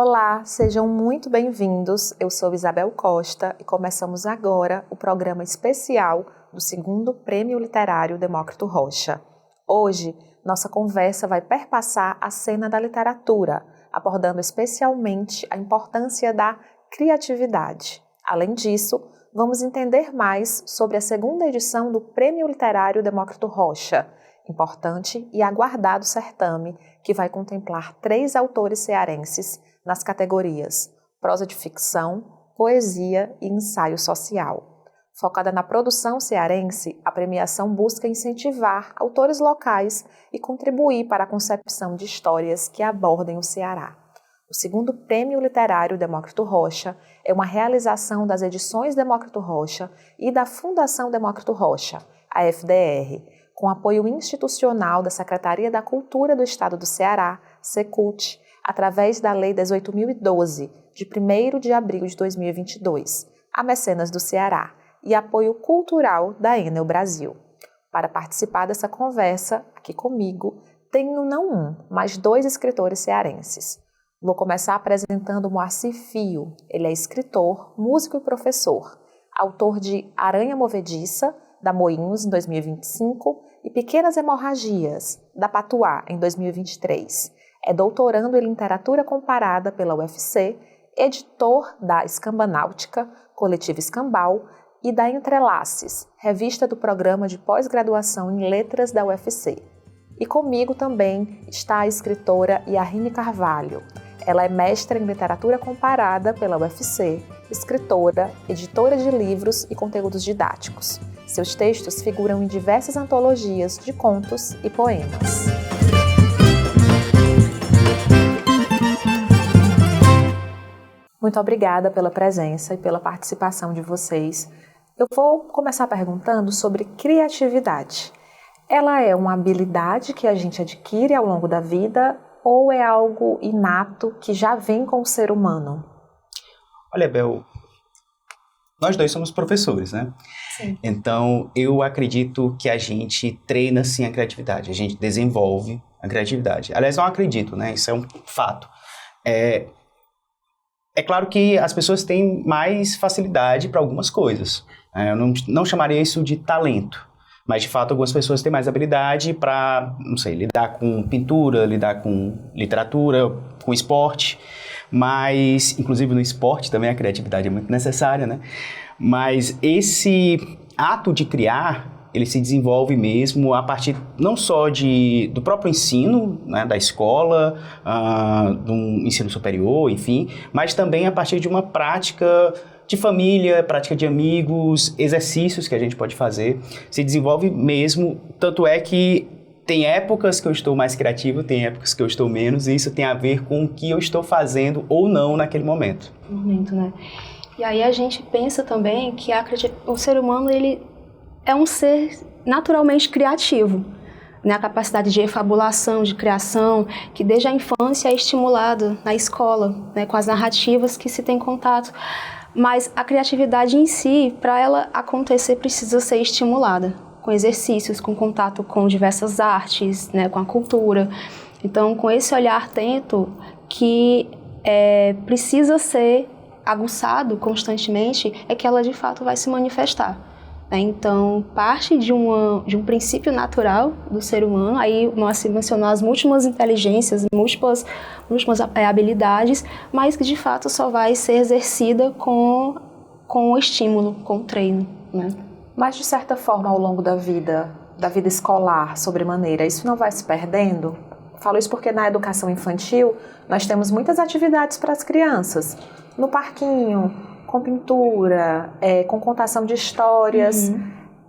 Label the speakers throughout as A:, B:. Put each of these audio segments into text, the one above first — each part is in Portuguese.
A: Olá, sejam muito bem-vindos. Eu sou Isabel Costa e começamos agora o programa especial do segundo Prêmio Literário Demócrito Rocha. Hoje, nossa conversa vai perpassar a cena da literatura, abordando especialmente a importância da criatividade. Além disso, vamos entender mais sobre a segunda edição do Prêmio Literário Demócrito Rocha, importante e aguardado certame que vai contemplar 3 autores cearenses nas categorias prosa de ficção, poesia e ensaio social. Focada na produção cearense, a premiação busca incentivar autores locais e contribuir para a concepção de histórias que abordem o Ceará. O segundo Prêmio Literário Demócrito Rocha é uma realização das edições Demócrito Rocha e da Fundação Demócrito Rocha, a FDR, com apoio institucional da Secretaria da Cultura do Estado do Ceará, SECULT, através da Lei 18.012, de 1º de abril de 2022, a Mecenas do Ceará, e apoio cultural da Enel Brasil. Para participar dessa conversa, aqui comigo, tenho não um, mas 2 escritores cearenses. Vou começar apresentando Moacir Fio. Ele é escritor, músico e professor, autor de Aranha Movediça, da Moinhos, em 2025, e Pequenas Hemorragias, da Patuá, em 2023. É doutorando em literatura comparada pela UFC, editor da Escambanáutica, Coletivo Escambau, e da Entrelaces, revista do programa de pós-graduação em letras da UFC. E comigo também está a escritora Yarine Carvalho. Ela é mestra em literatura comparada pela UFC, escritora, editora de livros e conteúdos didáticos. Seus textos figuram em diversas antologias de contos e poemas. Muito obrigada pela presença e pela participação de vocês. Eu vou começar perguntando sobre criatividade. Ela é uma habilidade que a gente adquire ao longo da vida ou é algo inato que já vem com o ser humano?
B: Olha, Bel, nós 2 somos professores, né?
A: Sim.
B: Então, eu acredito que a gente treina, sim, a criatividade. A gente desenvolve a criatividade. Aliás, não acredito, né? Isso é um fato. É claro que as pessoas têm mais facilidade para algumas coisas. Eu não chamaria isso de talento. Mas, de fato, algumas pessoas têm mais habilidade para, não sei, lidar com pintura, lidar com literatura, com esporte. Mas, inclusive no esporte também a criatividade é muito necessária, né? Mas esse ato de criar, ele se desenvolve mesmo a partir não só do próprio ensino, né, da escola, do ensino superior, enfim, mas também a partir de uma prática de família, prática de amigos, exercícios que a gente pode fazer, se desenvolve mesmo, tanto é que tem épocas que eu estou mais criativo, tem épocas que eu estou menos, e isso tem a ver com o que eu estou fazendo ou não naquele momento.
C: Momento, né? E aí a gente pensa também que o ser humano, ele é um ser naturalmente criativo, né? A capacidade de efabulação, de criação, que desde a infância é estimulado na escola, né? Com as narrativas que se tem contato. Mas a criatividade em si, para ela acontecer, precisa ser estimulada, com exercícios, com contato com diversas artes, né, com a cultura. Então, com esse olhar atento que precisa ser aguçado constantemente, é que ela de fato vai se manifestar. Então, parte de um princípio natural do ser humano, aí o Moacir mencionou as múltiplas inteligências, múltiplas habilidades, mas que de fato só vai ser exercida com o estímulo, com o treino, né?
A: Mas de certa forma ao longo da vida escolar, sobremaneira, isso não vai se perdendo? Falo isso porque na educação infantil nós temos muitas atividades para as crianças, no parquinho, com pintura, com contação de histórias.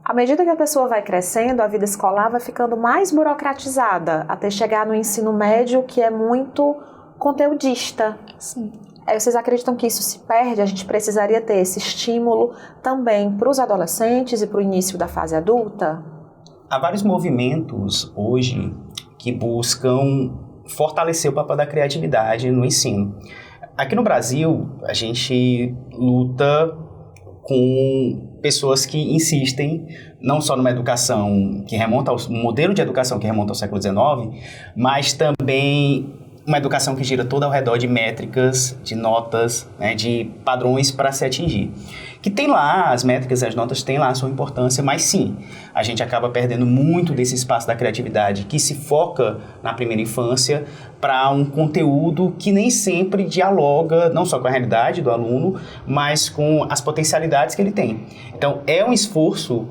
A: À medida que a pessoa vai crescendo, a vida escolar vai ficando mais burocratizada, até chegar no ensino médio, que é muito conteudista.
C: Sim.
A: Vocês acreditam que isso se perde? A gente precisaria ter esse estímulo também para os adolescentes e para o início da fase adulta?
B: Há vários movimentos hoje que buscam fortalecer o papel da criatividade no ensino. Aqui no Brasil, a gente luta com pessoas que insistem não só numa educação que remonta ao modelo de educação que remonta ao século XIX, mas também uma educação que gira toda ao redor de métricas, de notas, né, de padrões para se atingir. Que tem lá, as métricas e as notas têm lá a sua importância, mas sim, a gente acaba perdendo muito desse espaço da criatividade que se foca na primeira infância para um conteúdo que nem sempre dialoga não só com a realidade do aluno, mas com as potencialidades que ele tem. Então, é um esforço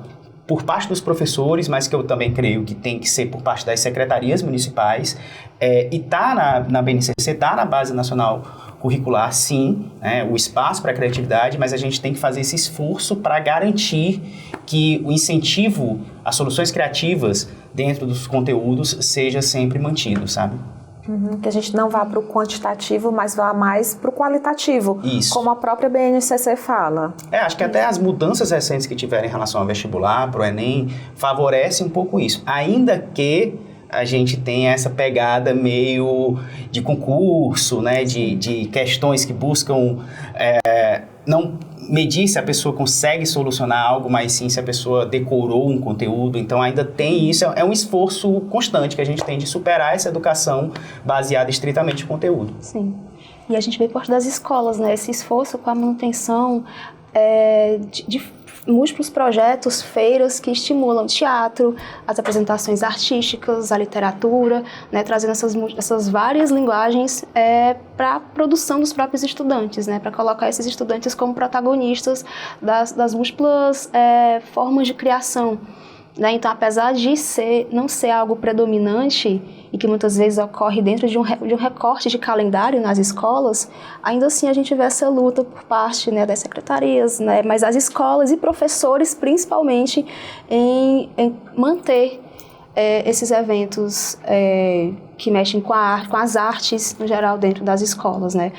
B: por parte dos professores, mas que eu também creio que tem que ser por parte das secretarias municipais, e está na BNCC, está na Base Nacional Curricular, sim, né, o espaço para a criatividade, mas a gente tem que fazer esse esforço para garantir que o incentivo às soluções criativas dentro dos conteúdos seja sempre mantido, sabe?
A: Que a gente não vá para o quantitativo, mas vá mais para o qualitativo.
B: Isso.
A: Como a própria BNCC fala.
B: Acho que até as mudanças recentes que tiveram em relação ao vestibular, para o Enem, favorecem um pouco isso. Ainda que a gente tem essa pegada meio de concurso, né, de questões que buscam não medir se a pessoa consegue solucionar algo, mas sim se a pessoa decorou um conteúdo. Então ainda tem isso, é um esforço constante que a gente tem de superar essa educação baseada estritamente em conteúdo.
C: Sim. E a gente vê por parte das escolas, né, esse esforço com a manutenção de múltiplos projetos, feiras que estimulam o teatro, as apresentações artísticas, a literatura, né, trazendo essas várias linguagens para a produção dos próprios estudantes, né, para colocar esses estudantes como protagonistas das múltiplas formas de criação. Né? Então, apesar de não ser algo predominante e que muitas vezes ocorre dentro de um recorte de calendário nas escolas, ainda assim a gente vê essa luta por parte, né, das secretarias, né, mas as escolas e professores principalmente em manter esses eventos que mexem com as artes no geral dentro das escolas, né.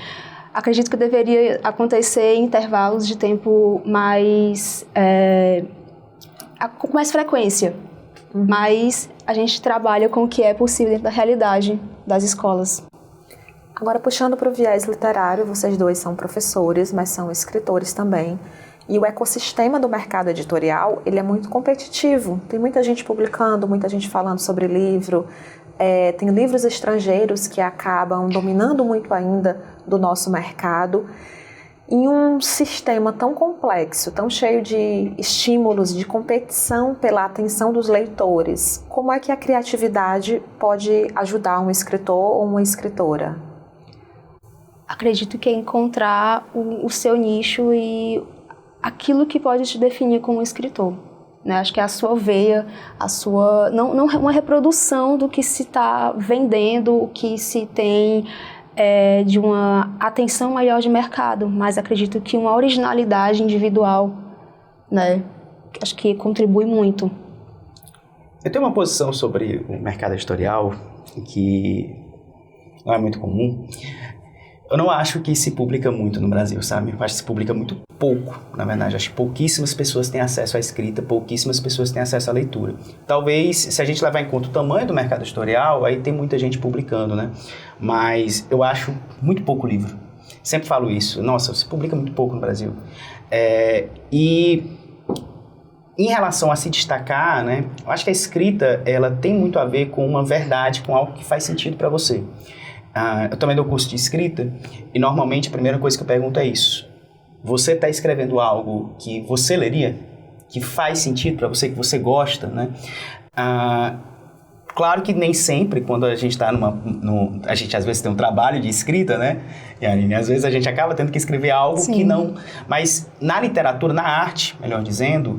C: Acredito que deveria acontecer em intervalos de tempo com mais frequência, mas a gente trabalha com o que é possível dentro da realidade das escolas.
A: Agora, puxando para o viés literário, vocês dois são professores, mas são escritores também, e o ecossistema do mercado editorial, ele é muito competitivo, tem muita gente publicando, muita gente falando sobre livro, tem livros estrangeiros que acabam dominando muito ainda do nosso mercado. Em um sistema tão complexo, tão cheio de estímulos, de competição pela atenção dos leitores, como é que a criatividade pode ajudar um escritor ou uma escritora?
C: Acredito que é encontrar o seu nicho e aquilo que pode te definir como um escritor. Né? Acho que é a sua veia, não uma reprodução do que se está vendendo, o que se tem de uma atenção maior de mercado, mas acredito que uma originalidade individual, né, acho que contribui muito.
B: Eu tenho uma posição sobre o mercado editorial que não é muito comum. Eu não acho que se publica muito no Brasil, sabe? Eu acho que se publica muito pouco, na verdade. Acho que pouquíssimas pessoas têm acesso à escrita, pouquíssimas pessoas têm acesso à leitura. Talvez, se a gente levar em conta o tamanho do mercado editorial, aí tem muita gente publicando, né? Mas eu acho muito pouco livro. Sempre falo isso. Nossa, se publica muito pouco no Brasil. E em relação a se destacar, né? Eu acho que a escrita, ela tem muito a ver com uma verdade, com algo que faz sentido para você. Eu também dou curso de escrita e normalmente a primeira coisa que eu pergunto é isso. Você está escrevendo algo que você leria? Que faz sentido para você, que você gosta, né? Claro que nem sempre, quando a gente está a gente às vezes tem um trabalho de escrita, né? E às vezes a gente acaba tendo que escrever algo Sim. que não... Mas na literatura, na arte, melhor dizendo,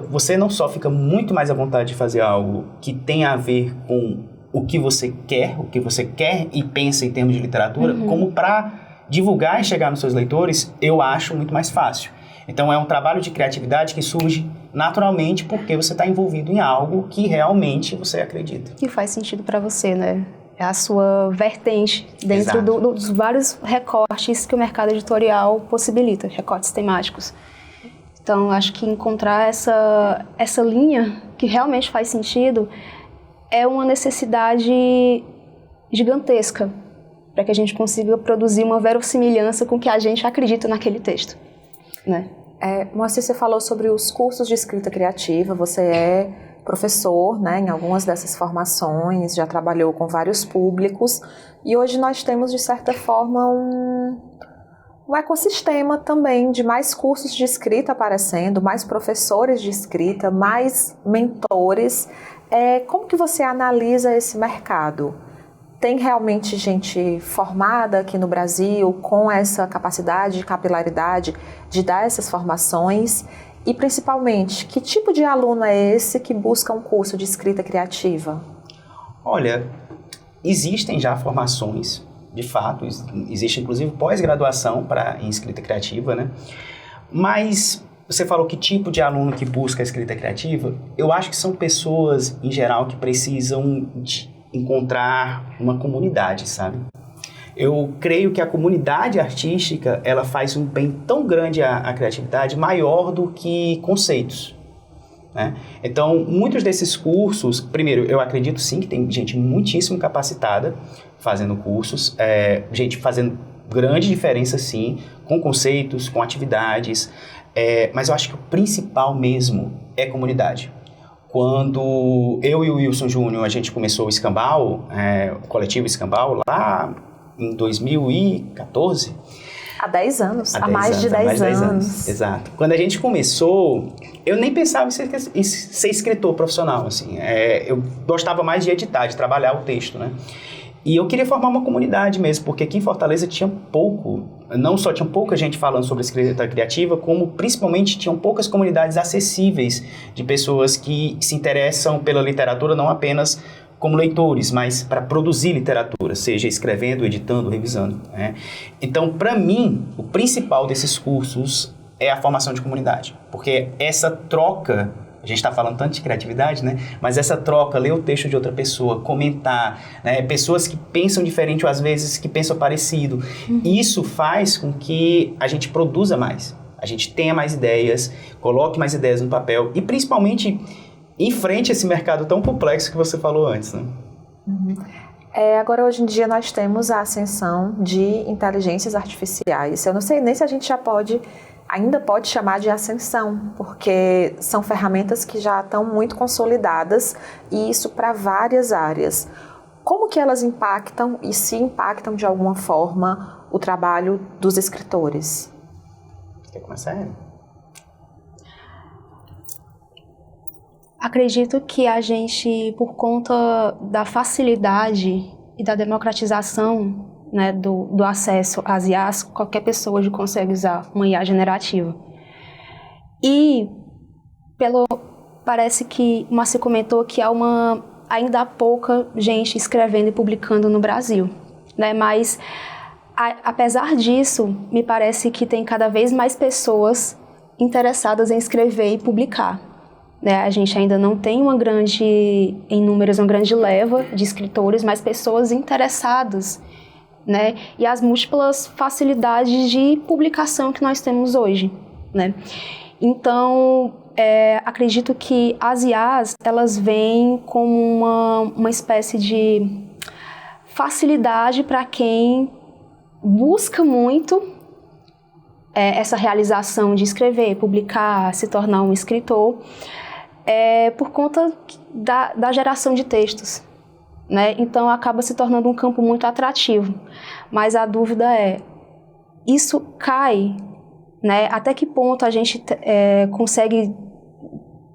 B: você não só fica muito mais à vontade de fazer algo que tem a ver com o que você quer e pensa em termos de literatura, como para divulgar e chegar nos seus leitores, eu acho muito mais fácil. Então é um trabalho de criatividade que surge naturalmente porque você está envolvido em algo que realmente você acredita.
C: Que faz sentido para você, né? É a sua vertente dentro dos vários recortes que o mercado editorial possibilita, recortes temáticos. Então acho que encontrar essa linha que realmente faz sentido é uma necessidade gigantesca para que a gente consiga produzir uma verossimilhança com o que a gente acredita naquele texto, né?
A: Moacir, você falou sobre os cursos de escrita criativa, você é professor, né, em algumas dessas formações, já trabalhou com vários públicos, e hoje nós temos, de certa forma, um ecossistema também de mais cursos de escrita aparecendo, mais professores de escrita, mais mentores. Como que você analisa esse mercado? Tem realmente gente formada aqui no Brasil com essa capacidade de capilaridade de dar essas formações? E, principalmente, que tipo de aluno é esse que busca um curso de escrita criativa?
B: Olha, existem já formações, de fato, existe inclusive pós-graduação em escrita criativa, né? Mas você falou que tipo de aluno que busca a escrita criativa? Eu acho que são pessoas, em geral, que precisam encontrar uma comunidade, sabe? Eu creio que a comunidade artística, ela faz um bem tão grande à criatividade, maior do que conceitos, né? Então, muitos desses cursos, primeiro, eu acredito sim que tem gente muitíssimo capacitada fazendo cursos, gente fazendo grande diferença sim, com conceitos, com atividades, mas eu acho que o principal mesmo é comunidade. Quando eu e o Wilson Júnior, a gente começou o Escambau, o coletivo Escambau, lá em 2014.
A: Há 10 anos, há mais de 10 anos.
B: Exato. Quando a gente começou, eu nem pensava em ser escritor profissional, assim. Eu gostava mais de editar, de trabalhar o texto, né? E eu queria formar uma comunidade mesmo, porque aqui em Fortaleza tinha não só tinha pouca gente falando sobre escrita criativa, como principalmente tinham poucas comunidades acessíveis de pessoas que se interessam pela literatura, não apenas como leitores, mas para produzir literatura, seja escrevendo, editando, revisando, né? Então, para mim, o principal desses cursos é a formação de comunidade, porque essa troca, a gente está falando tanto de criatividade, né? Mas essa troca, ler o texto de outra pessoa, comentar, né? Pessoas que pensam diferente ou às vezes que pensam parecido, isso faz com que a gente produza mais, a gente tenha mais ideias, coloque mais ideias no papel e principalmente enfrente esse mercado tão complexo que você falou antes, né?
A: Agora, hoje em dia, nós temos a ascensão de inteligências artificiais. Eu não sei nem se a gente ainda pode chamar de ascensão, porque são ferramentas que já estão muito consolidadas, e isso para várias áreas. Como que elas impactam, e se impactam de alguma forma, o trabalho dos escritores?
B: Quer começar?
C: Acredito que a gente, por conta da facilidade e da democratização, né, do acesso às IAs, qualquer pessoa hoje consegue usar uma IA generativa. E parece que o Marci comentou que ainda há pouca gente escrevendo e publicando no Brasil, né? Mas apesar disso, me parece que tem cada vez mais pessoas interessadas em escrever e publicar. A gente ainda não tem uma grande leva de escritores, mas pessoas interessadas, né? E as múltiplas facilidades de publicação que nós temos hoje, né? Então, acredito que as IAs, elas vêm como uma espécie de facilidade para quem busca muito essa realização de escrever, publicar, se tornar um escritor, por conta da geração de textos, né? Então acaba se tornando um campo muito atrativo. Mas a dúvida isso cai, né? Até que ponto a gente consegue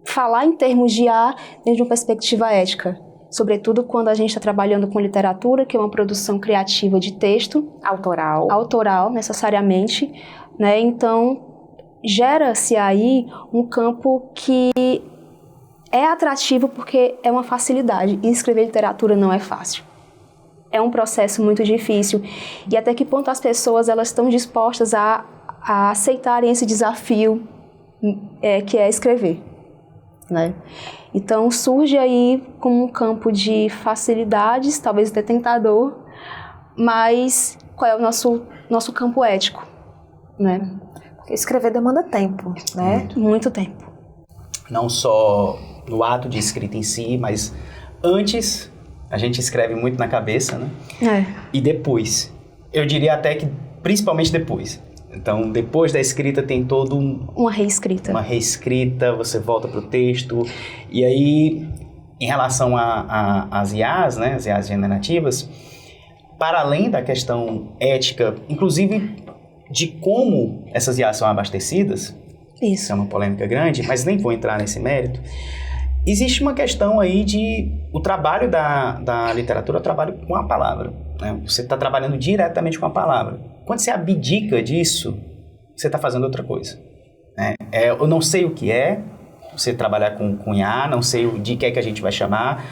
C: falar em termos de IA dentro de uma perspectiva ética? Sobretudo quando a gente está trabalhando com literatura, que é uma produção criativa de texto. Autoral, necessariamente, né? Então, gera-se aí um campo que é atrativo porque é uma facilidade. E escrever literatura não é fácil. É um processo muito difícil. E até que ponto as pessoas elas estão dispostas a aceitarem esse desafio que é escrever, né? Então, surge aí como um campo de facilidades, talvez até tentador, mas qual é o nosso campo ético, né?
A: Porque escrever demanda tempo, né?
C: Muito tempo.
B: Não só no ato de escrita em si, mas antes a gente escreve muito na cabeça, né? E depois. Eu diria até que principalmente depois. Então, depois da escrita tem todo
C: uma reescrita,
B: você volta para o texto. E aí, em relação às IAs, né, as IAs generativas, para além da questão ética, inclusive de como essas IAs são abastecidas, isso é uma polêmica grande, mas nem vou entrar nesse mérito, existe uma questão aí o trabalho da literatura, o trabalho com a palavra, né? Você está trabalhando diretamente com a palavra. Quando você abdica disso, você está fazendo outra coisa. Né? Eu não sei o que é você trabalhar com IA, não sei de que é que a gente vai chamar.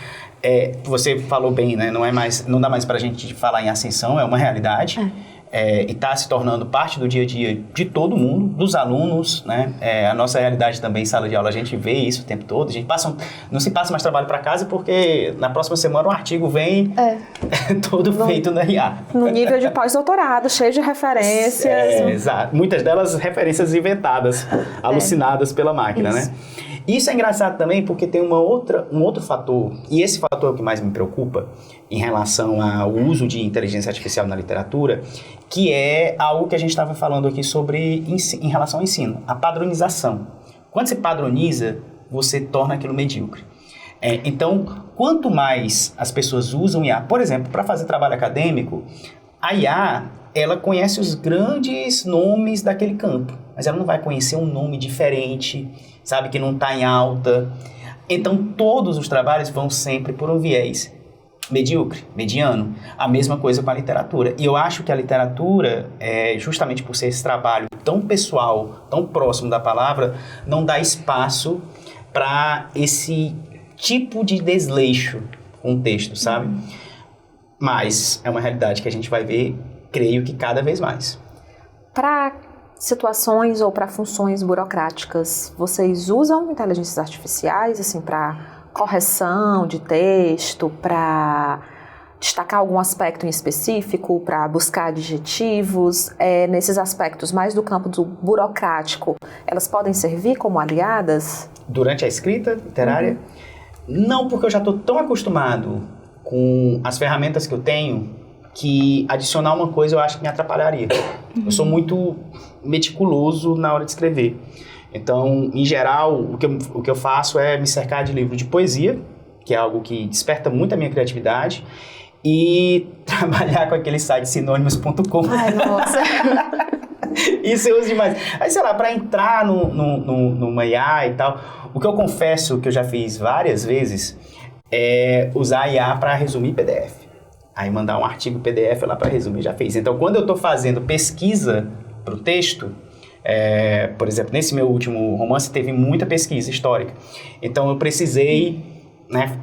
B: Você falou bem, né? Não dá mais para a gente falar em ascensão, é uma realidade. E está se tornando parte do dia a dia de todo mundo, dos alunos, né? A nossa realidade também em sala de aula, a gente vê isso o tempo todo. A gente não se passa mais trabalho para casa porque na próxima semana um artigo vem todo feito na IA.
A: No nível de pós-doutorado, cheio de referências.
B: Exato. Muitas delas referências inventadas, alucinadas pela máquina, né? Isso é engraçado também porque tem um outro fator, e esse fator é o que mais me preocupa em relação ao uso de inteligência artificial na literatura, que é algo que a gente estava falando aqui sobre em relação ao ensino, a padronização. Quando você padroniza, você torna aquilo medíocre. Então, quanto mais as pessoas usam IA, por exemplo, para fazer trabalho acadêmico, a IA, ela conhece os grandes nomes daquele campo, mas ela não vai conhecer um nome diferente, sabe, que não está em alta. Então, todos os trabalhos vão sempre por um viés medíocre, mediano. A mesma coisa com a literatura. E eu acho que a literatura, justamente por ser esse trabalho tão pessoal, tão próximo da palavra, não dá espaço para esse tipo de desleixo com o texto, sabe? Mas é uma realidade que a gente vai ver, creio que cada vez mais.
A: Para situações ou para funções burocráticas, vocês usam inteligências artificiais, assim, para correção de texto, para destacar algum aspecto em específico, para buscar adjetivos? Nesses aspectos mais do campo do burocrático, elas podem servir como aliadas?
B: Durante a escrita literária? Não, porque eu já estou tão acostumado com as ferramentas que eu tenho que adicionar uma coisa eu acho que me atrapalharia. Eu sou muito meticuloso na hora de escrever. Então, em geral, o que eu faço é me cercar de livro de poesia, que é algo que desperta muito a minha criatividade, e trabalhar com aquele site sinônimos.com.
C: Ai, nossa!
B: Isso eu uso demais. Aí, sei lá, para entrar numa IA e tal, o que eu confesso que eu já fiz várias vezes é usar a IA para resumir PDF. Aí mandar um artigo PDF lá para resumir, já fez. Então, quando eu estou fazendo pesquisa para o texto, por exemplo, nesse meu último romance teve muita pesquisa histórica. Então, eu precisei, né,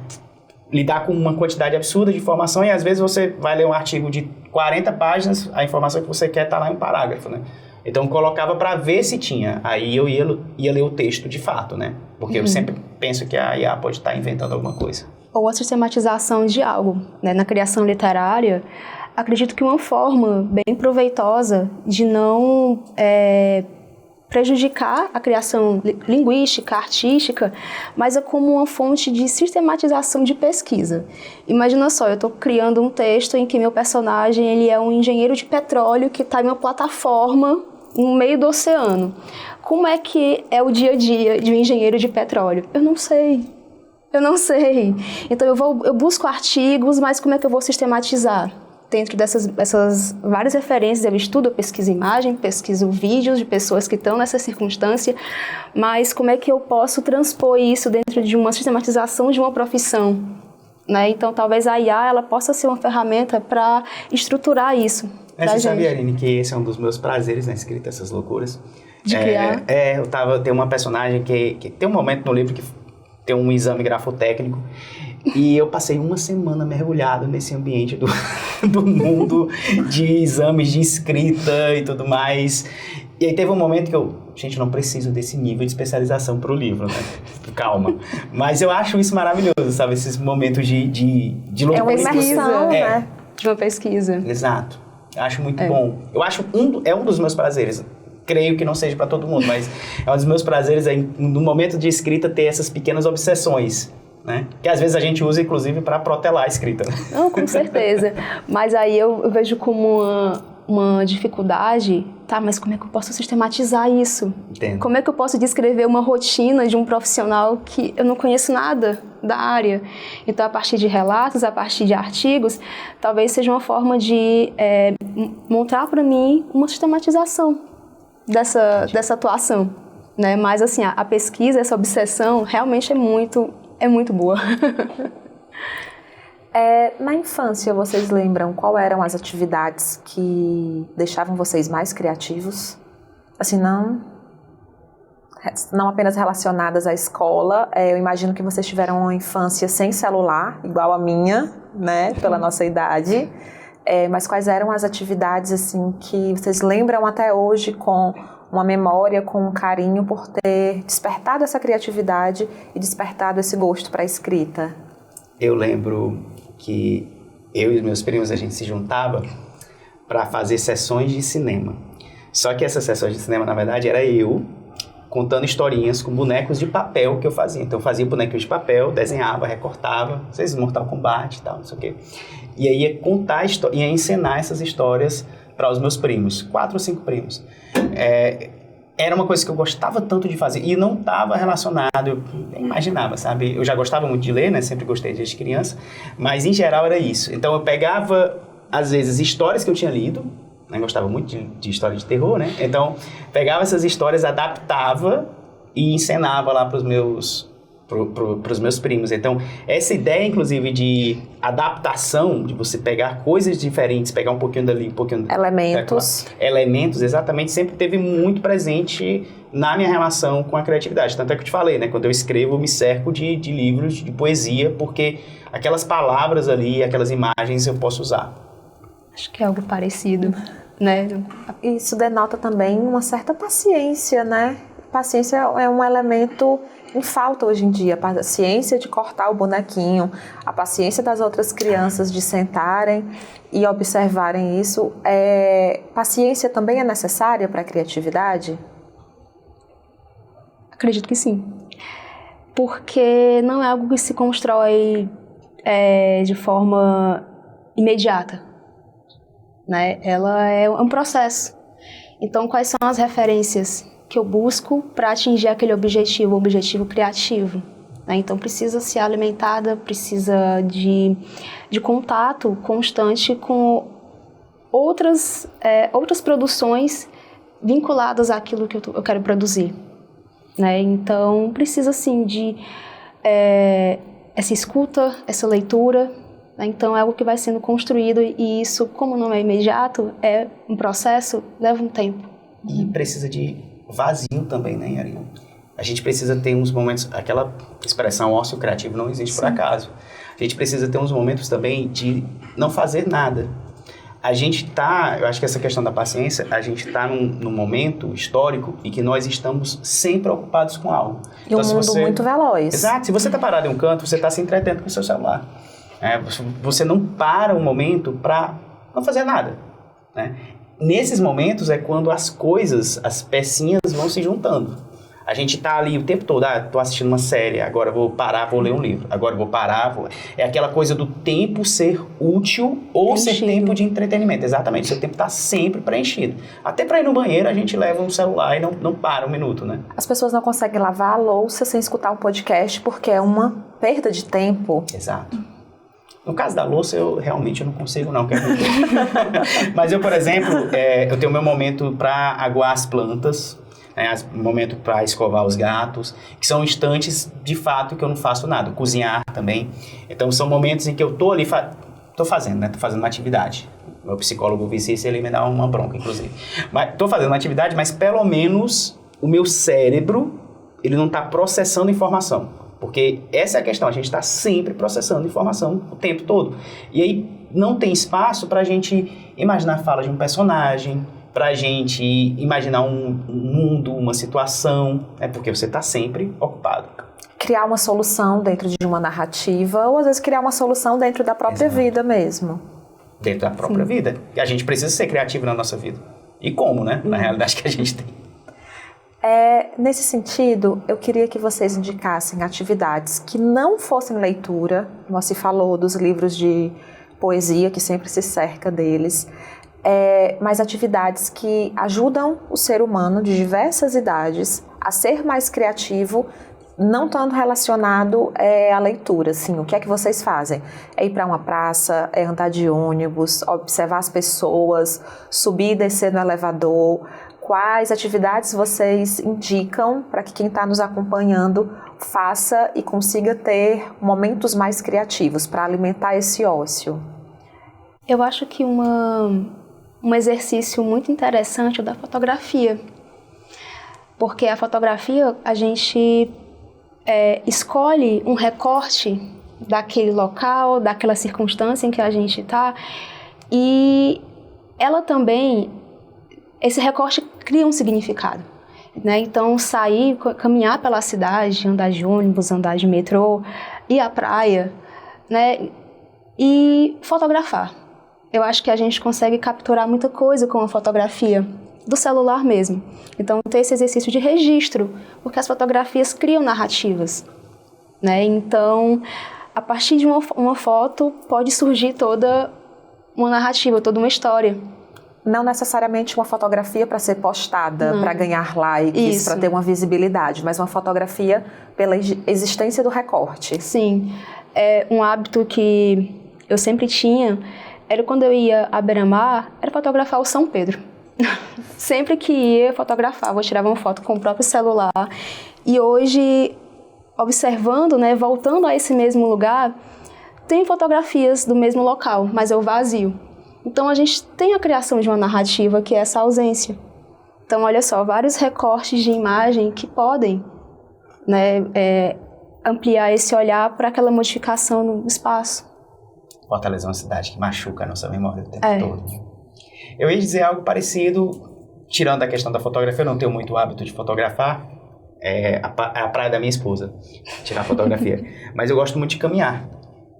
B: lidar com uma quantidade absurda de informação e às vezes você vai ler um artigo de 40 páginas, a informação que você quer está lá em um parágrafo, né? Então, eu colocava para ver se tinha. Aí eu ia ler o texto de fato, né? Porque eu sempre penso que a IA pode estar inventando alguma coisa.
C: Ou a sistematização de algo, né? Na criação literária, acredito que uma forma bem proveitosa de não prejudicar a criação linguística, artística, mas é como uma fonte de sistematização de pesquisa. Imagina só, eu estou criando um texto em que meu personagem ele é um engenheiro de petróleo que está em uma plataforma no meio do oceano. Como é que é o dia a dia de um engenheiro de petróleo? Eu não sei. Então eu busco artigos, mas como é que eu vou sistematizar? Dentro dessas várias referências, eu estudo, eu pesquiso imagem, pesquiso vídeos de pessoas que estão nessa circunstância, mas como é que eu posso transpor isso dentro de uma sistematização de uma profissão? Né? Então, talvez a IA ela possa ser uma ferramenta para estruturar isso.
B: Você sabia, Aline, que esse é um dos meus prazeres na escrita, essas loucuras?
C: De criar?
B: Tem uma personagem que tem um momento no livro que tem um exame grafotécnico e eu passei uma semana mergulhado nesse ambiente do mundo de exames de escrita e tudo mais. E aí teve um momento que eu não preciso desse nível de especialização para o livro, né? Calma. Mas eu acho isso maravilhoso, sabe? Esses momentos de loucura.
A: É uma imersão, né?
C: De uma pesquisa.
B: Exato. Eu acho muito bom. Eu acho um dos meus prazeres. Creio que não seja para todo mundo, mas é um dos meus prazeres no momento de escrita ter essas pequenas obsessões, né? Que às vezes a gente usa, inclusive, para protelar a escrita.
C: Não, com certeza. Mas aí eu vejo como uma dificuldade, tá, mas como é que eu posso sistematizar isso?
B: Entendo.
C: Como é que eu posso descrever uma rotina de um profissional que eu não conheço nada da área? Então, a partir de relatos, a partir de artigos, talvez seja uma forma de montar para mim uma sistematização dessa atuação, né? Mas, assim, a pesquisa, essa obsessão, realmente é muito boa.
A: Na infância, vocês lembram qual eram as atividades que deixavam vocês mais criativos? Assim, não apenas relacionadas à escola. Eu imagino que vocês tiveram uma infância sem celular, igual a minha, né, pela nossa idade. Mas quais eram as atividades, assim, que vocês lembram até hoje com uma memória, com um carinho por ter despertado essa criatividade e despertado esse gosto para a escrita?
B: Eu lembro que eu e os meus primos, a gente se juntava para fazer sessões de cinema. Só que essas sessões de cinema, na verdade, era eu contando historinhas com bonecos de papel que eu fazia. Então eu fazia bonecos de papel, desenhava, recortava, vocês Mortal Kombat e tal, não sei o quê. E aí ia contar, ia ensinar essas histórias para os meus primos, 4 ou 5 primos. Era uma coisa que eu gostava tanto de fazer e não estava relacionado, eu nem imaginava, sabe? Eu já gostava muito de ler, né? Sempre gostei desde criança, mas em geral era isso. Então eu pegava, às vezes, histórias que eu tinha lido, né? Gostava muito de história de terror, né? Então pegava essas histórias, adaptava e encenava lá para os meus primos. Então, essa ideia, inclusive, de adaptação, de você pegar coisas diferentes, pegar um pouquinho dali, um pouquinho... Elementos, exatamente, sempre teve muito presente na minha relação com a criatividade. Tanto é que eu te falei, né? Quando eu escrevo, eu me cerco de livros de poesia, porque aquelas palavras ali, aquelas imagens eu posso usar.
C: Acho que é algo parecido, né?
A: Isso denota também uma certa paciência, né? Paciência é um elemento em falta hoje em dia. A paciência de cortar o bonequinho, a paciência das outras crianças de sentarem e observarem isso. Paciência também é necessária para a criatividade?
C: Acredito que sim. Porque não é algo que se constrói de forma imediata, né? Ela é um processo. Então, quais são as referências que eu busco para atingir aquele objetivo, o objetivo criativo, né? Então precisa ser alimentada, precisa de contato constante com outras produções vinculadas àquilo que eu quero produzir, né? Então precisa sim de essa escuta, essa leitura, né? Então é algo que vai sendo construído e isso, como não é imediato, é um processo, leva um tempo.
B: E precisa de vazio também, né, Yarinha? A gente precisa ter uns momentos, aquela expressão ócio criativo não existe por acaso. A gente precisa ter uns momentos também de não fazer nada. Eu acho que essa questão da paciência, a gente está num momento histórico em que nós estamos sempre ocupados com algo.
A: E então, um mundo muito veloz.
B: Exato. Se você está parado em um canto, você está se entretendo com o seu celular. Você não para um momento para não fazer nada, né? Nesses momentos é quando as coisas, as pecinhas vão se juntando. A gente tá ali o tempo todo, tô assistindo uma série, agora vou parar, vou ler um livro, agora vou parar, É aquela coisa do tempo ser útil ou ser tempo de entretenimento. Exatamente, seu tempo tá sempre preenchido. Até para ir no banheiro a gente leva um celular e não para um minuto, né?
A: As pessoas não conseguem lavar a louça sem escutar um podcast porque é uma perda de tempo.
B: Exato. No caso da louça, eu realmente não consigo, não. Mas eu, por exemplo, eu tenho meu momento para aguar as plantas, né, momento para escovar os gatos, que são instantes, de fato, que eu não faço nada. Cozinhar também. Então, são momentos em que eu tô ali, tô fazendo uma atividade. Meu psicólogo disse isso, ele me dá uma bronca, inclusive. Mas tô fazendo uma atividade, mas pelo menos o meu cérebro, ele não está processando informação. Porque essa é a questão, a gente está sempre processando informação o tempo todo. E aí não tem espaço para a gente imaginar a fala de um personagem, para a gente imaginar um mundo, uma situação, porque você está sempre ocupado.
A: Criar uma solução dentro de uma narrativa, ou às vezes criar uma solução dentro da própria vida mesmo.
B: Dentro da própria vida. E a gente precisa ser criativo na nossa vida. E como, né? Na realidade que a gente tem.
A: Nesse sentido, eu queria que vocês indicassem atividades que não fossem leitura. Você falou dos livros de poesia, que sempre se cerca deles. mas atividades que ajudam o ser humano de diversas idades a ser mais criativo, não tanto relacionado à leitura, assim, o que é que vocês fazem? É ir para uma praça, é andar de ônibus, observar as pessoas, subir e descer no elevador. Quais atividades vocês indicam para que quem está nos acompanhando faça e consiga ter momentos mais criativos para alimentar esse ócio?
C: Eu acho que um exercício muito interessante é o da fotografia. Porque a fotografia, a gente escolhe um recorte daquele local, daquela circunstância em que a gente está, e ela também, esse recorte cria um significado, né? Então, sair, caminhar pela cidade, andar de ônibus, andar de metrô, ir à praia, né? E fotografar. Eu acho que a gente consegue capturar muita coisa com a fotografia, do celular mesmo. Então, ter esse exercício de registro, porque as fotografias criam narrativas, né? Então, a partir de uma foto, pode surgir toda uma narrativa, toda uma história.
A: Não necessariamente uma fotografia para ser postada, para ganhar likes, para ter uma visibilidade, mas uma fotografia pela existência do recorte.
C: Sim. Um hábito que eu sempre tinha era quando eu ia à beira-mar, era fotografar o São Pedro. Sempre que ia, fotografava, eu tirava uma foto com o próprio celular. E hoje, observando, né, voltando a esse mesmo lugar, tem fotografias do mesmo local, mas eu vazio. Então, a gente tem a criação de uma narrativa que é essa ausência. Então, olha só, vários recortes de imagem que podem, né, ampliar esse olhar para aquela modificação no espaço.
B: Fortaleza é uma cidade que machuca a nossa memória o tempo todo. Eu ia dizer algo parecido, tirando a questão da fotografia, eu não tenho muito hábito de fotografar, a praia da minha esposa, tirar fotografia. Mas eu gosto muito de caminhar.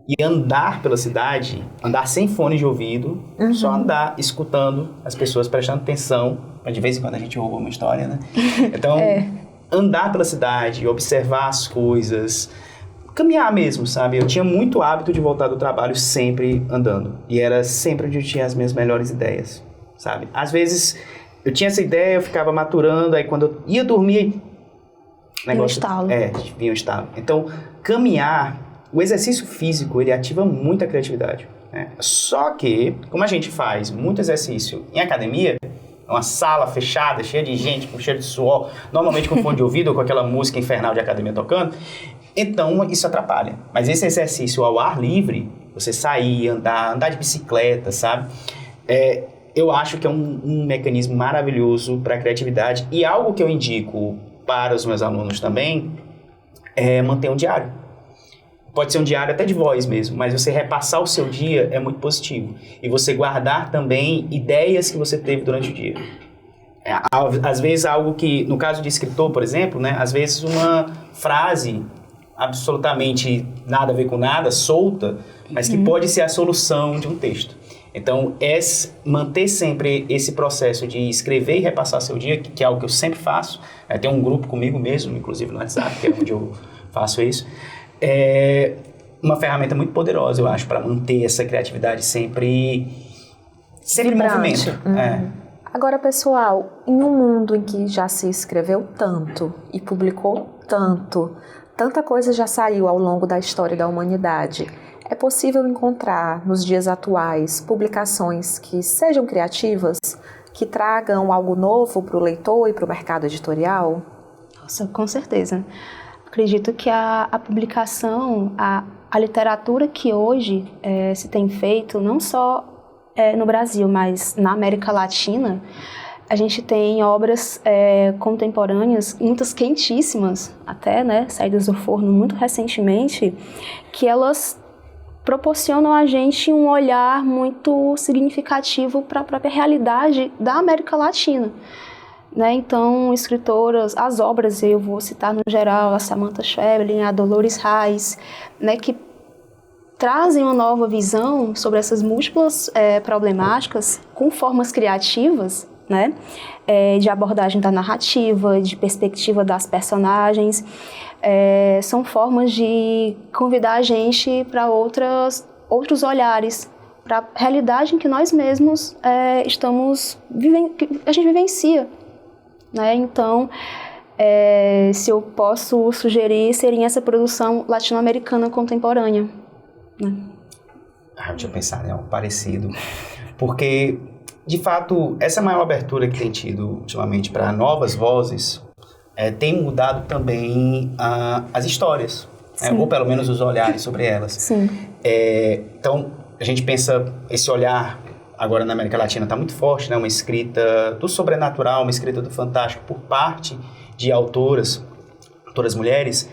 B: E andar pela cidade, andar sem fone de ouvido, só andar escutando as pessoas, prestando atenção, mas de vez em quando a gente ouve uma história, né? Então, andar pela cidade, observar as coisas, caminhar mesmo, sabe? Eu tinha muito hábito de voltar do trabalho sempre andando. E era sempre onde eu tinha as minhas melhores ideias, sabe? Às vezes, eu tinha essa ideia, eu ficava maturando, aí quando eu ia dormir...
C: Vinha um estalo.
B: Vinha um estalo. Então, caminhar... O exercício físico, ele ativa muito a criatividade, né? Só que, como a gente faz muito exercício em academia, uma sala fechada, cheia de gente, com cheiro de suor, normalmente com fone de ouvido ou com aquela música infernal de academia tocando, então isso atrapalha. Mas esse exercício ao ar livre, você sair, andar de bicicleta, sabe? Eu acho que é um mecanismo maravilhoso para a criatividade, e algo que eu indico para os meus alunos também é manter um diário. Pode ser um diário até de voz mesmo, mas você repassar o seu dia é muito positivo. E você guardar também ideias que você teve durante o dia. Às vezes algo que, no caso de escritor, por exemplo, né, às vezes uma frase absolutamente nada a ver com nada, solta, mas que pode ser a solução de um texto. Então, manter sempre esse processo de escrever e repassar seu dia, que é algo que eu sempre faço. Tem um grupo comigo mesmo, inclusive no WhatsApp, que é onde eu faço isso. É uma ferramenta muito poderosa, eu acho, para manter essa criatividade sempre em movimento.
A: Agora, pessoal, em um mundo em que já se escreveu tanto e publicou tanta coisa já saiu ao longo da história da humanidade, é possível encontrar nos dias atuais publicações que sejam criativas, que tragam algo novo para o leitor e para o mercado editorial?
C: Nossa, com certeza. Acredito que a publicação, a literatura que hoje se tem feito, não só no Brasil, mas na América Latina, a gente tem obras contemporâneas, muitas quentíssimas, até, né, saídas do forno muito recentemente, que elas proporcionam a gente um olhar muito significativo para a própria realidade da América Latina. Né? Então, escritoras, as obras, eu vou citar no geral, a Samantha Schweblin, a Dolores Reis, né, que trazem uma nova visão sobre essas múltiplas problemáticas com formas criativas, né, de abordagem da narrativa, de perspectiva das personagens. São formas de convidar a gente para outros olhares para a realidade em que nós mesmos que a gente vivencia, né? Então, se eu posso sugerir, seria essa produção latino-americana contemporânea, né?
B: Eu tinha pensado em algo parecido, porque, de fato, essa maior abertura que tem tido ultimamente para novas vozes tem mudado também as histórias, né? Ou pelo menos os olhares sobre elas.
C: Sim.
B: Então, a gente pensa, esse olhar agora na América Latina está muito forte, né? Uma escrita do sobrenatural, uma escrita do fantástico por parte de autoras mulheres.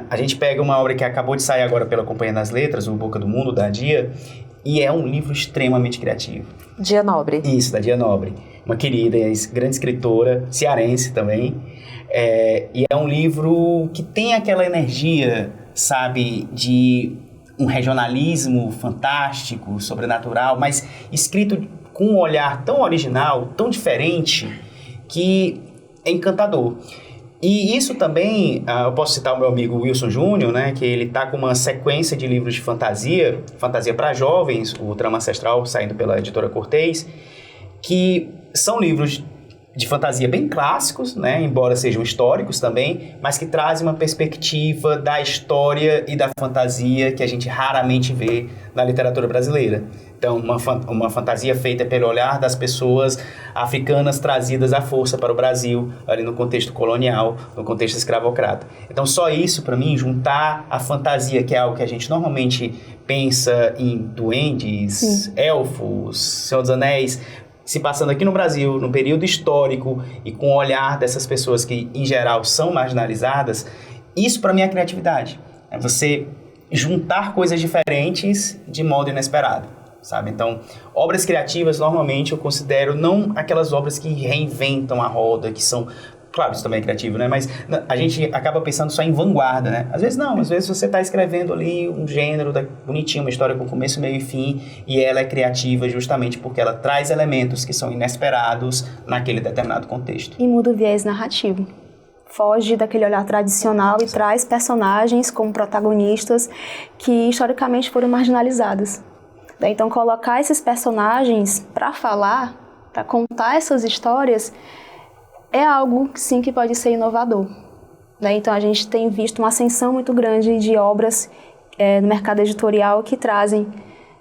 B: A gente pega uma obra que acabou de sair agora pela Companhia das Letras, O Boca do Mundo, da Dia, e é um livro extremamente criativo.
A: Dia Nobre.
B: Isso, da Dia Nobre. Uma querida e grande escritora, cearense também. E é um livro que tem aquela energia, sabe, de um regionalismo fantástico, sobrenatural, mas escrito com um olhar tão original, tão diferente, que é encantador. E isso também, eu posso citar o meu amigo Wilson Júnior, né, que ele está com uma sequência de livros de fantasia para jovens, o Trama Ancestral, saindo pela editora Cortez, que são livros de fantasia bem clássicos, né, embora sejam históricos também, mas que trazem uma perspectiva da história e da fantasia que a gente raramente vê na literatura brasileira. Então, uma fantasia feita pelo olhar das pessoas africanas trazidas à força para o Brasil, ali no contexto colonial, no contexto escravocrata. Então, só isso, para mim, juntar a fantasia, que é algo que a gente normalmente pensa em duendes, elfos, Senhor dos Anéis, se passando aqui no Brasil, no período histórico e com o olhar dessas pessoas que, em geral, são marginalizadas, isso para mim é criatividade. É você juntar coisas diferentes de modo inesperado, sabe? Então, obras criativas, normalmente, eu considero não aquelas obras que reinventam a roda, que são... Claro, isso também é criativo, né? Mas a gente acaba pensando só em vanguarda, né? Às vezes não, às vezes você está escrevendo ali um gênero bonitinho, uma história com começo, meio e fim, e ela é criativa justamente porque ela traz elementos que são inesperados naquele determinado contexto.
C: E muda o viés narrativo. Foge daquele olhar tradicional e traz personagens como protagonistas que historicamente foram marginalizados. Então, colocar esses personagens para falar, para contar essas histórias, é algo, sim, que pode ser inovador, né? Então, a gente tem visto uma ascensão muito grande de obras no mercado editorial que trazem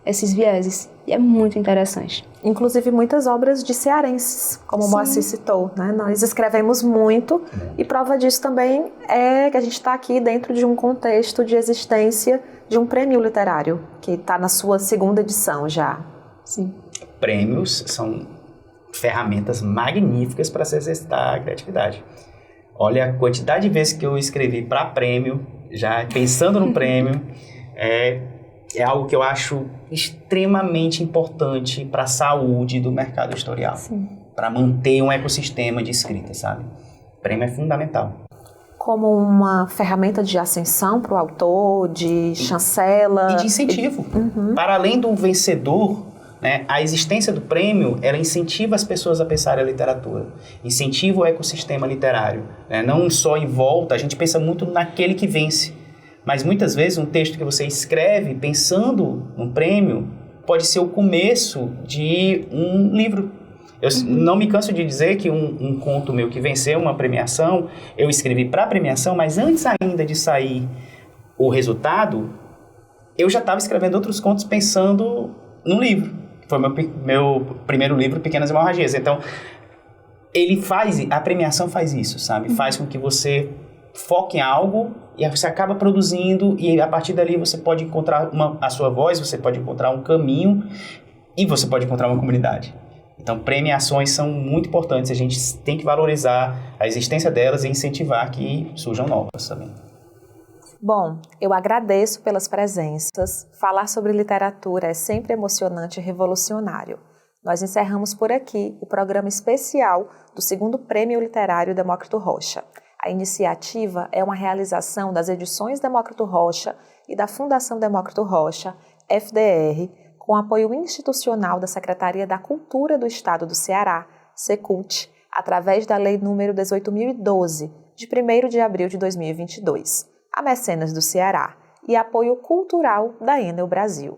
C: esses vieses. E é muito interessante.
A: Inclusive, muitas obras de cearenses, como o Moacir citou, né? Nós escrevemos muito e prova disso também é que a gente está aqui dentro de um contexto de existência de um prêmio literário, que está na sua 2ª edição já.
C: Sim.
B: Prêmios são ferramentas magníficas para se exercitar a criatividade. Olha a quantidade de vezes que eu escrevi para prêmio, já pensando no prêmio, é algo que eu acho extremamente importante para a saúde do mercado editorial, para manter um ecossistema de escrita, sabe? O prêmio é fundamental.
A: Como uma ferramenta de ascensão para o autor, de chancela...
B: E de incentivo. Para além do vencedor, né, a existência do prêmio, ela incentiva as pessoas a pensarem a literatura, incentiva o ecossistema literário, né? Não só em volta, a gente pensa muito naquele que vence, mas muitas vezes um texto que você escreve pensando num prêmio pode ser o começo de um livro. Eu não me canso de dizer que um conto meu que venceu uma premiação, eu escrevi para a premiação, mas antes ainda de sair o resultado, eu já estava escrevendo outros contos pensando num livro. Foi meu primeiro livro, Pequenas Hemorragias. Então, a premiação faz isso, sabe? Faz com que você foque em algo e você acaba produzindo e a partir dali você pode encontrar a sua voz, você pode encontrar um caminho e você pode encontrar uma comunidade. Então, premiações são muito importantes. A gente tem que valorizar a existência delas e incentivar que surjam novas também.
A: Bom, eu agradeço pelas presenças. Falar sobre literatura é sempre emocionante e revolucionário. Nós encerramos por aqui o programa especial do 2º Prêmio Literário Demócrito Rocha. A iniciativa é uma realização das edições Demócrito Rocha e da Fundação Demócrito Rocha, FDR, com apoio institucional da Secretaria da Cultura do Estado do Ceará, SECULT, através da Lei nº 18.012, de 1º de abril de 2022. A Mecenas do Ceará e apoio cultural da Enel Brasil.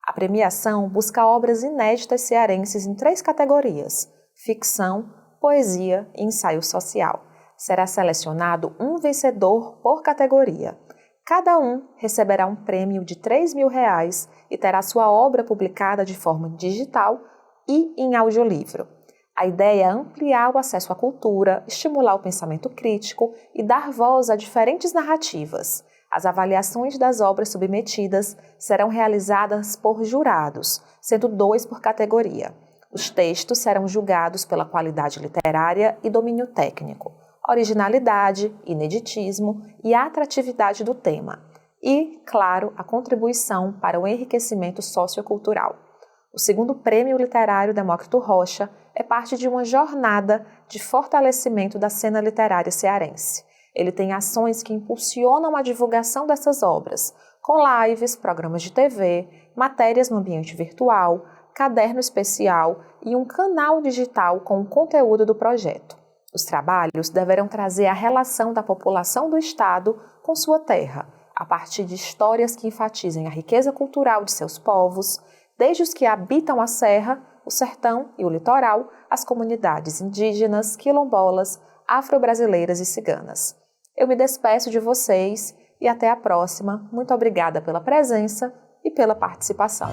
A: A premiação busca obras inéditas cearenses em 3 categorias: ficção, poesia e ensaio social. Será selecionado um vencedor por categoria. Cada um receberá um prêmio de R$3.000 e terá sua obra publicada de forma digital e em audiolivro. A ideia é ampliar o acesso à cultura, estimular o pensamento crítico e dar voz a diferentes narrativas. As avaliações das obras submetidas serão realizadas por jurados, sendo 2 por categoria. Os textos serão julgados pela qualidade literária e domínio técnico, originalidade, ineditismo e atratividade do tema. E, claro, a contribuição para o enriquecimento sociocultural. O segundo Prêmio Literário Demócrito Rocha é parte de uma jornada de fortalecimento da cena literária cearense. Ele tem ações que impulsionam a divulgação dessas obras, com lives, programas de TV, matérias no ambiente virtual, caderno especial e um canal digital com o conteúdo do projeto. Os trabalhos deverão trazer a relação da população do Estado com sua terra, a partir de histórias que enfatizem a riqueza cultural de seus povos, desde os que habitam a serra, o sertão e o litoral, as comunidades indígenas, quilombolas, afro-brasileiras e ciganas. Eu me despeço de vocês e até a próxima. Muito obrigada pela presença e pela participação.